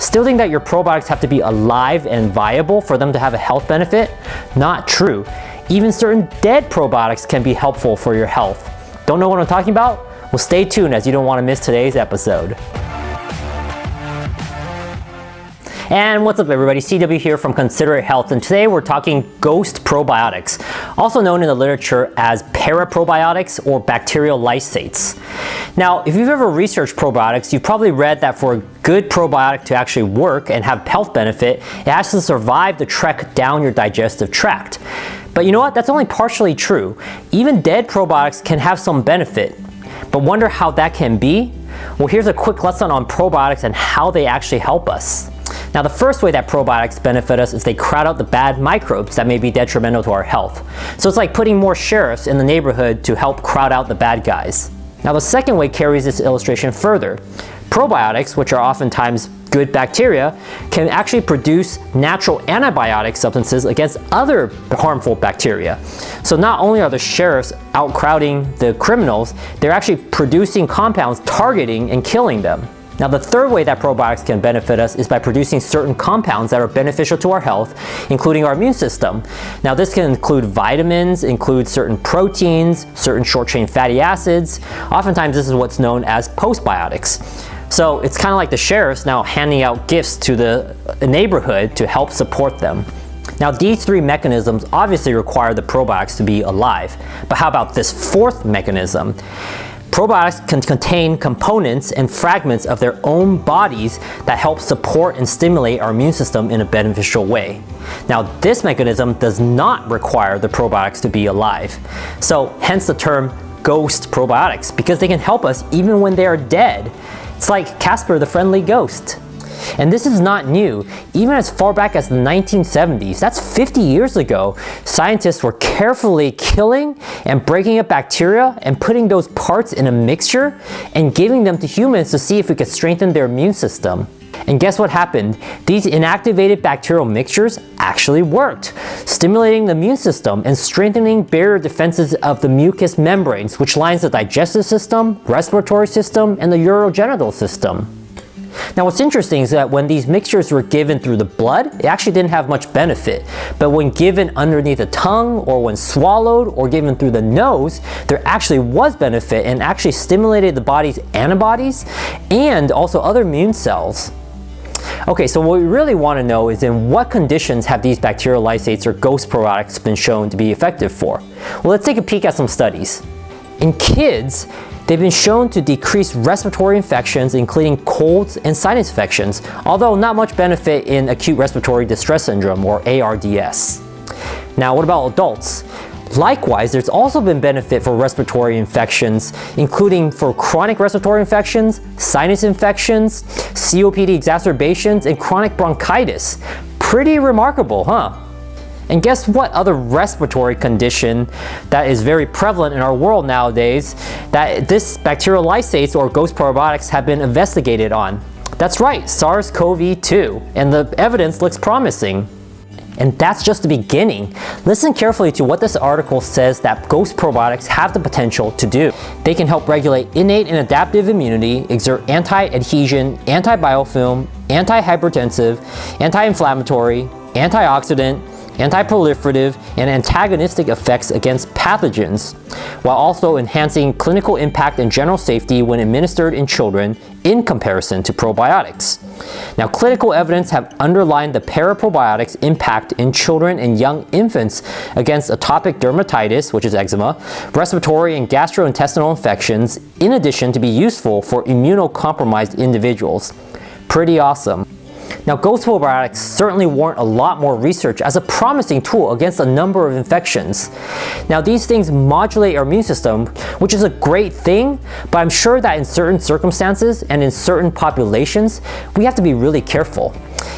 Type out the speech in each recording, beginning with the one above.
Still think that your probiotics have to be alive and viable for them to have a health benefit? Not true. Even certain dead probiotics can be helpful for your health. Don't know what I'm talking about? Well, stay tuned as you don't want to miss today's episode. And what's up everybody, CW here from Consider It Health, and today we're talking ghost probiotics, also known in the literature as paraprobiotics or bacterial lysates. Now, if you've ever researched probiotics, you've probably read that for a good probiotic to actually work and have health benefit, it has to survive the trek down your digestive tract. But you know what? That's only partially true. Even dead probiotics can have some benefit. But wonder how that can be? Well, here's a quick lesson on probiotics and how they actually help us. Now, the first way that probiotics benefit us is they crowd out the bad microbes that may be detrimental to our health. So it's like putting more sheriffs in the neighborhood to help crowd out the bad guys. Now, the second way carries this illustration further. Probiotics, which are oftentimes good bacteria, can actually produce natural antibiotic substances against other harmful bacteria. So not only are the sheriffs outcrowding the criminals, they're actually producing compounds targeting and killing them. Now, the third way that probiotics can benefit us is by producing certain compounds that are beneficial to our health, including our immune system. Now, this can include vitamins, include certain proteins, certain short-chain fatty acids. Oftentimes, this is what's known as postbiotics. So it's kind of like the sheriffs now handing out gifts to the neighborhood to help support them. Now, these three mechanisms obviously require the probiotics to be alive. But how about this fourth mechanism? Probiotics can contain components and fragments of their own bodies that help support and stimulate our immune system in a beneficial way. Now, this mechanism does not require the probiotics to be alive. So hence the term ghost probiotics, because they can help us even when they are dead. It's like Casper the Friendly Ghost. And this is not new. Even as far back as the 1970s, that's 50 years ago, scientists were carefully killing and breaking up bacteria and putting those parts in a mixture and giving them to humans to see if we could strengthen their immune system. And guess what happened? These inactivated bacterial mixtures actually worked, stimulating the immune system and strengthening barrier defenses of the mucous membranes, which lines the digestive system, respiratory system, and the urogenital system. Now, what's interesting is that when these mixtures were given through the blood, it actually didn't have much benefit. But when given underneath the tongue, or when swallowed, or given through the nose, there actually was benefit and actually stimulated the body's antibodies and also other immune cells. Okay, so what we really want to know is in what conditions have these bacterial lysates or ghost probiotics been shown to be effective for? Well, let's take a peek at some studies. In kids, they've been shown to decrease respiratory infections, including colds and sinus infections, although not much benefit in acute respiratory distress syndrome, or ARDS. Now, what about adults? Likewise, there's also been benefit for respiratory infections, including for chronic respiratory infections, sinus infections, COPD exacerbations, and chronic bronchitis. Pretty remarkable, huh? And guess what other respiratory condition that is very prevalent in our world nowadays that this bacterial lysates or ghost probiotics have been investigated on? That's right, SARS-CoV-2, and the evidence looks promising. And that's just the beginning. Listen carefully to what this article says that ghost probiotics have the potential to do. They can help regulate innate and adaptive immunity, exert anti-adhesion, anti-biofilm, anti-hypertensive, anti-inflammatory, antioxidant, anti-proliferative, and antagonistic effects against pathogens, while also enhancing clinical impact and general safety when administered in children in comparison to probiotics. Now, clinical evidence have underlined the paraprobiotics' impact in children and young infants against atopic dermatitis, which is eczema, respiratory and gastrointestinal infections, in addition to be useful for immunocompromised individuals. Pretty awesome. Now, ghost probiotics certainly warrant a lot more research as a promising tool against a number of infections. Now, these things modulate our immune system, which is a great thing, but I'm sure that in certain circumstances and in certain populations, we have to be really careful.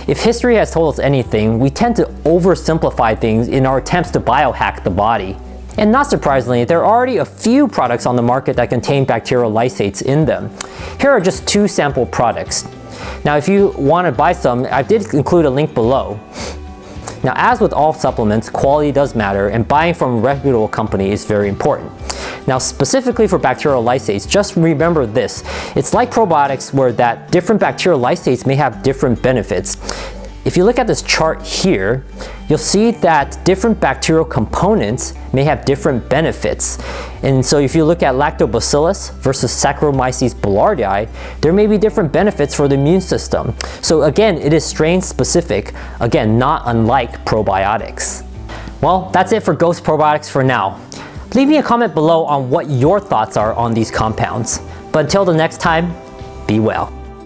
If history has told us anything, we tend to oversimplify things in our attempts to biohack the body. And not surprisingly, there are already a few products on the market that contain bacterial lysates in them. Here are just 2 sample products. Now, if you want to buy some, I did include a link below. Now, as with all supplements, quality does matter, and buying from a reputable company is very important. Now, specifically for bacterial lysates, just remember this. It's like probiotics where that different bacterial lysates may have different benefits. If you look at this chart here, you'll see that different bacterial components may have different benefits. And so if you look at lactobacillus versus Saccharomyces boulardii, there may be different benefits for the immune system. So again, it is strain specific, again, not unlike probiotics. Well, that's it for Ghost Probiotics for now. Leave me a comment below on what your thoughts are on these compounds. But until the next time, be well.